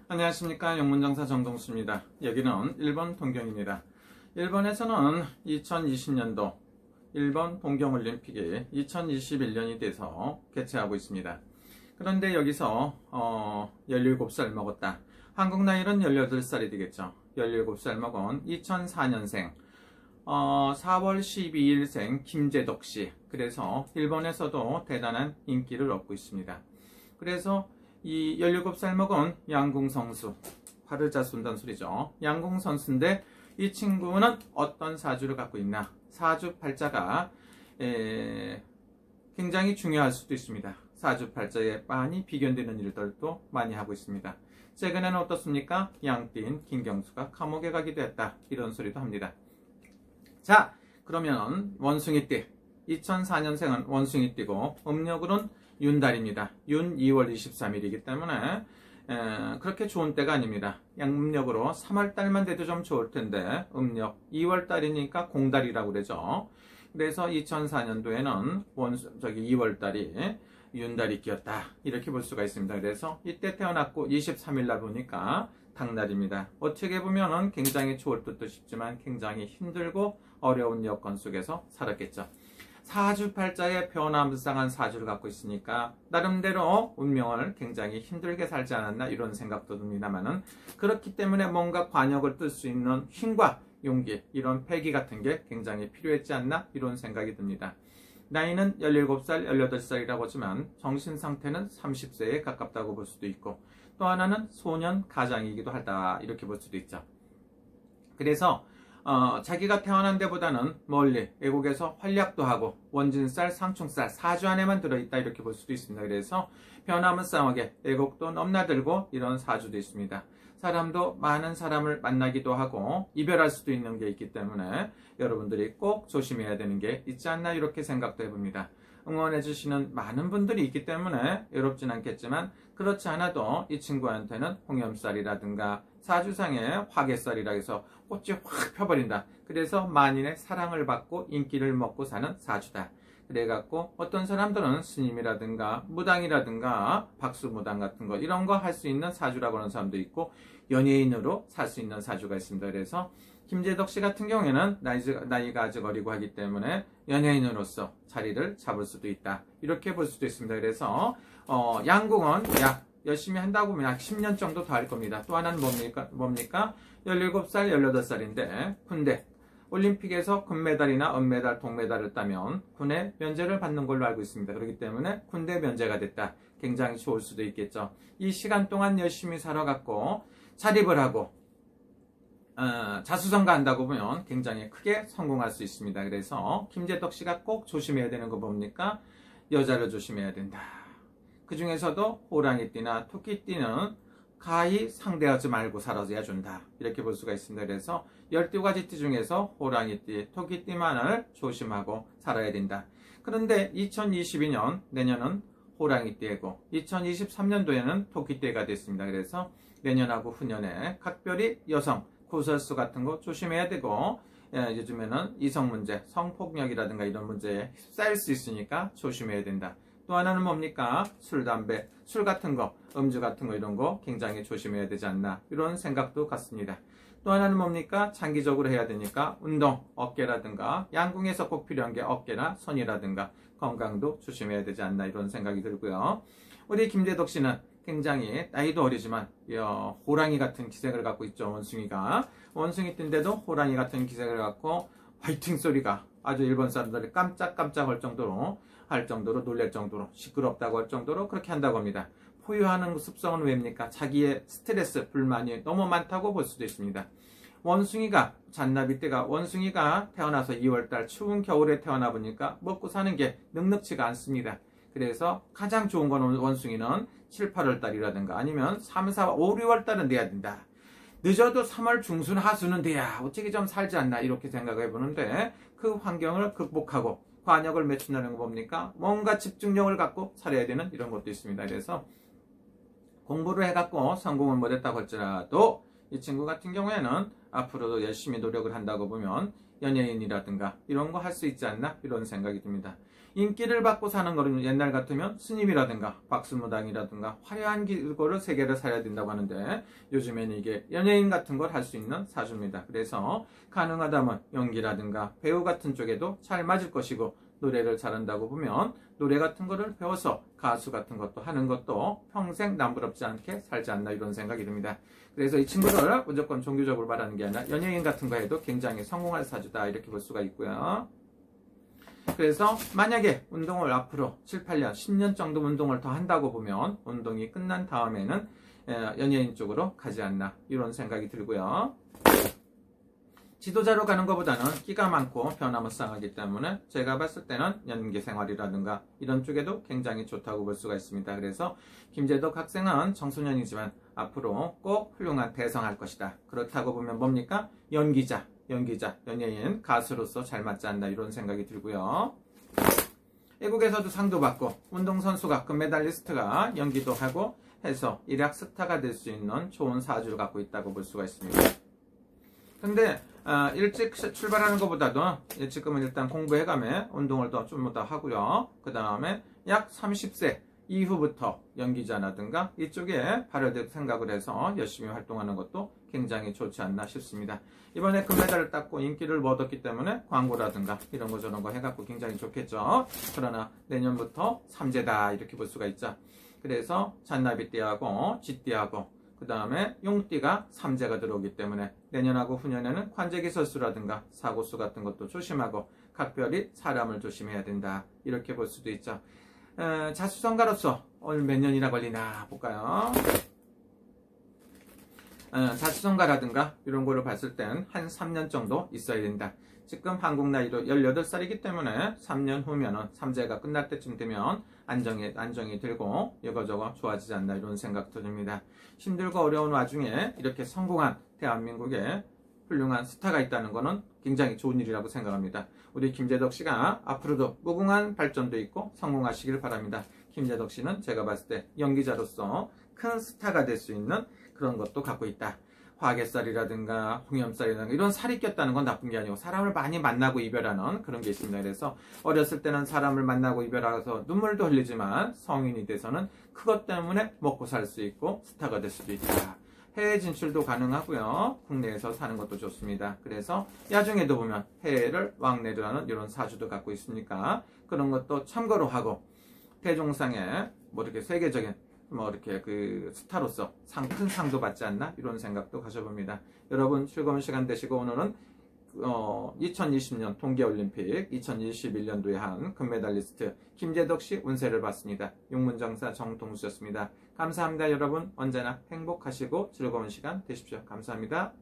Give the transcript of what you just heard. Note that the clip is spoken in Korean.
안녕하십니까. 영문정사 정동수입니다. 여기는 일본 동경입니다. 일본에서는 2020년도 일본 동경올림픽이 2021년이 돼서 개최하고 있습니다. 그런데 여기서 17살 먹었다. 한국 나이는 18살이 되겠죠. 17살 먹은 2004년생 4월 12일생 김재덕씨. 그래서 일본에서도 대단한 인기를 얻고 있습니다. 그래서 이 17살 먹은 양궁 선수, 화르자 쏜다는 소리죠. 양궁 선수인데 이 친구는 어떤 사주를 갖고 있나? 사주팔자가 굉장히 중요할 수도 있습니다. 사주팔자에 많이 비견되는 일들도 많이 하고 있습니다. 최근에는 어떻습니까? 양띠인 김경수가 감옥에 가기도 했다. 이런 소리도 합니다. 자, 그러면 원숭이띠. 2004년생은 원숭이띠고 음력으로는 윤달입니다. 윤 2월 23일이기 때문에 그렇게 좋은 때가 아닙니다. 양음력으로 3월달만 돼도 좀 좋을 텐데 음력 2월달이니까 공달이라고 그러죠. 그래서 2004년도에는 2월달이 윤달이 끼었다. 이렇게 볼 수가 있습니다. 그래서 이때 태어났고 23일날 보니까 당날입니다. 어떻게 보면 굉장히 좋을 듯도 싶지만 굉장히 힘들고 어려운 여건 속에서 살았겠죠. 사주팔자에 변화무쌍한 사주를 갖고 있으니까 나름대로 운명을 굉장히 힘들게 살지 않았나 이런 생각도 듭니다만은, 그렇기 때문에 뭔가 관역을 뜰 수 있는 힘과 용기, 이런 패기 같은 게 굉장히 필요했지 않나 이런 생각이 듭니다. 나이는 17살, 18살이라고 하지만 정신 상태는 30세에 가깝다고 볼 수도 있고, 또 하나는 소년 가장이기도 하다 이렇게 볼 수도 있죠. 그래서 자기가 태어난 데보다는 멀리 애국에서 활약도 하고 원진살, 상충살, 사주 안에만 들어있다 이렇게 볼 수도 있습니다. 그래서 변화무쌍하게 애국도 넘나들고 이런 사주도 있습니다. 사람도 많은 사람을 만나기도 하고 이별할 수도 있는 게 있기 때문에 여러분들이 꼭 조심해야 되는 게 있지 않나 이렇게 생각도 해봅니다. 응원해 주시는 많은 분들이 있기 때문에 외롭진 않겠지만, 그렇지 않아도 이 친구한테는 홍염살이라든가 사주상의 화개살이라 해서 꽃이 확 펴버린다. 그래서 만인의 사랑을 받고 인기를 먹고 사는 사주다. 그래갖고 어떤 사람들은 스님이라든가 무당이라든가 박수무당 같은 거 이런 거 할 수 있는 사주라고 하는 사람도 있고, 연예인으로 살 수 있는 사주가 있습니다. 그래서 김재덕 씨 같은 경우에는 나이가 아직 어리고 하기 때문에 연예인으로서 자리를 잡을 수도 있다. 이렇게 볼 수도 있습니다. 그래서 양궁은 열심히 한다고 보면 약 10년 정도 더 할 겁니다. 또 하나는 뭡니까? 17살, 18살인데 군대. 올림픽에서 금메달이나 은메달, 동메달을 따면 군에 면제를 받는 걸로 알고 있습니다. 그렇기 때문에 군대 면제가 됐다. 굉장히 좋을 수도 있겠죠. 이 시간 동안 열심히 살아갖고 자립을 하고 자수성가한다고 보면 굉장히 크게 성공할 수 있습니다. 그래서 김재덕 씨가 꼭 조심해야 되는 거 뭡니까? 여자를 조심해야 된다. 그 중에서도 호랑이띠나 토끼띠는 가히 상대하지 말고 살아야 준다. 이렇게 볼 수가 있습니다. 그래서 12가지 띠 중에서 호랑이띠, 토끼띠만을 조심하고 살아야 된다. 그런데 2022년, 내년은 호랑이띠고 2023년도에는 토끼띠가 됐습니다. 그래서 내년하고 후년에 각별히 여성, 구설수 같은 거 조심해야 되고, 요즘에는 이성 문제, 성폭력이라든가 이런 문제에 휩싸일 수 있으니까 조심해야 된다. 또 하나는 뭡니까? 술, 담배, 술 같은 거, 음주 같은 거 이런 거 굉장히 조심해야 되지 않나 이런 생각도 같습니다. 또 하나는 뭡니까? 장기적으로 해야 되니까 운동, 어깨라든가 양궁에서 꼭 필요한 게 어깨나 손이라든가 건강도 조심해야 되지 않나 이런 생각이 들고요. 우리 김재덕 씨는 굉장히 나이도 어리지만 호랑이 같은 기색을 갖고 있죠. 원숭이띠인데도 호랑이 같은 기색을 갖고 화이팅 소리가 아주 일본 사람들이 깜짝깜짝 할 정도로 놀랄 정도로 시끄럽다고 할 정도로 그렇게 한다고 합니다. 포효하는 습성은 왜입니까? 자기의 스트레스, 불만이 너무 많다고 볼 수도 있습니다. 원숭이가 태어나서 2월달 추운 겨울에 태어나 보니까 먹고 사는 게 넉넉지가 않습니다. 그래서 가장 좋은 건 원숭이는 7, 8월달이라든가 아니면 3, 4, 5, 6월달은 돼야 된다. 늦어도 3월 중순, 하순은 돼야 어떻게 좀 살지 않나 이렇게 생각해 보는데, 그 환경을 극복하고 관역을 맺힌다는 거 뭡니까? 뭔가 집중력을 갖고 살아야 되는 이런 것도 있습니다. 그래서 공부를 해갖고 성공을 못했다고 할지라도 이 친구 같은 경우에는 앞으로도 열심히 노력을 한다고 보면 연예인이라든가 이런 거 할 수 있지 않나 이런 생각이 듭니다. 인기를 받고 사는 거는 옛날 같으면 스님이라든가 박수무당이라든가 화려한 기고를 세 개를 사야 된다고 하는데 요즘에는 이게 연예인 같은 걸 할 수 있는 사주입니다. 그래서 가능하다면 연기라든가 배우 같은 쪽에도 잘 맞을 것이고 노래를 잘한다고 보면 노래 같은 거를 배워서 가수 같은 것도 하는 것도 평생 남부럽지 않게 살지 않나 이런 생각이 듭니다. 그래서 이 친구를 무조건 종교적으로 말하는 게 아니라 연예인 같은 거 해도 굉장히 성공할 사주다 이렇게 볼 수가 있고요. 그래서 만약에 운동을 앞으로 7, 8년, 10년 정도 운동을 더 한다고 보면 운동이 끝난 다음에는 연예인 쪽으로 가지 않나 이런 생각이 들고요. 지도자로 가는 것보다는 끼가 많고 변화무쌍하기 때문에 제가 봤을 때는 연기 생활이라든가 이런 쪽에도 굉장히 좋다고 볼 수가 있습니다. 그래서 김재덕 학생은 청소년이지만 앞으로 꼭 훌륭한 대성할 것이다. 그렇다고 보면 뭡니까? 연기자, 연예인, 가수로서 잘 맞지 않나 이런 생각이 들고요. 외국에서도 상도 받고 운동선수가 금메달리스트가 연기도 하고 해서 일약 스타가 될 수 있는 좋은 사주를 갖고 있다고 볼 수가 있습니다. 근데 일찍 출발하는 것보다도 지금은 일단 공부해가며 운동을 좀 더 하고요. 그 다음에 약 30세 이후부터 연기자라든가 이쪽에 발을 댈 생각을 해서 열심히 활동하는 것도 굉장히 좋지 않나 싶습니다. 이번에 금메달을 땄고 인기를 얻었기 때문에 광고라든가 이런 거 저런 거 해갖고 굉장히 좋겠죠. 그러나 내년부터 삼재다 이렇게 볼 수가 있죠. 그래서 잔나비띠하고 쥐띠하고 그 다음에 용띠가 삼재가 들어오기 때문에 내년하고 후년에는 관제기설수라든가 사고수 같은 것도 조심하고 각별히 사람을 조심해야 된다 이렇게 볼 수도 있죠. 자수성가로서 오늘 몇 년이나 걸리나 볼까요? 자수성가라든가 이런 거를 봤을 땐 한 3년 정도 있어야 된다. 지금 한국 나이로 18살이기 때문에 3년 후면은 삼재가 끝날 때쯤 되면 안정이 들고 이거저거 좋아지지 않나 이런 생각도 듭니다. 힘들고 어려운 와중에 이렇게 성공한 대한민국에 훌륭한 스타가 있다는 것은 굉장히 좋은 일이라고 생각합니다. 우리 김재덕 씨가 앞으로도 무궁한 발전도 있고 성공하시길 바랍니다. 김재덕 씨는 제가 봤을 때 연기자로서 큰 스타가 될 수 있는 그런 것도 갖고 있다. 화개살이라든가 홍염살이라든가 이런 살이 꼈다는 건 나쁜 게 아니고 사람을 많이 만나고 이별하는 그런 게 있습니다. 그래서 어렸을 때는 사람을 만나고 이별해서 눈물도 흘리지만 성인이 돼서는 그것 때문에 먹고 살 수 있고 스타가 될 수도 있다. 해외 진출도 가능하고요. 국내에서 사는 것도 좋습니다. 그래서 야중에도 보면 해외를 왕래를 하는 이런 사주도 갖고 있으니까 그런 것도 참고로 하고 대종상에 뭐 이렇게 세계적인 뭐 이렇게 그 스타로서 큰 상도 받지 않나 이런 생각도 가져봅니다. 여러분 즐거운 시간 되시고 오늘은 2020년 동계올림픽 2021년도에 한 금메달리스트 김재덕 씨 운세를 봤습니다. 용문정사 정동수였습니다. 감사합니다. 여러분 언제나 행복하시고 즐거운 시간 되십시오. 감사합니다.